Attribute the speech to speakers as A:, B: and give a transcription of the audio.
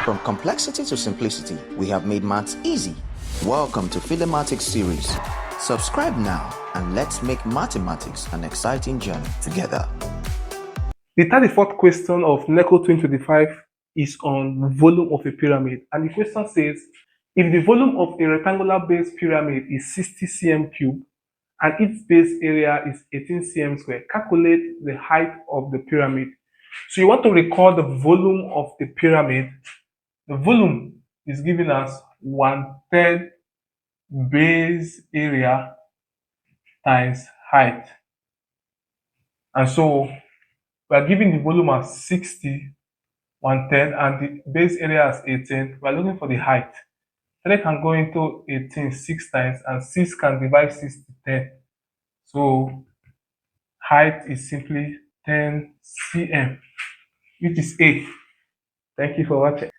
A: From complexity to simplicity, we have made maths easy. Welcome to Philemathics series. Subscribe now and let's make mathematics an exciting journey together.
B: The 34th question of NECO 2025 is on volume of a pyramid, and the question says, if the volume of a rectangular base pyramid is 60 cm cubed and its base area is 18 cm square, calculate the height of the pyramid. So you want to record the volume of the pyramid. The volume is given as 1/3 base area times height. And so we are given the volume as 60, 1/3, and the base area as 18. We are looking for the height. 3 can go into 18 6 times, and 6 can divide 6 to 10. So height is simply 10 cm, which is A. Thank you for watching.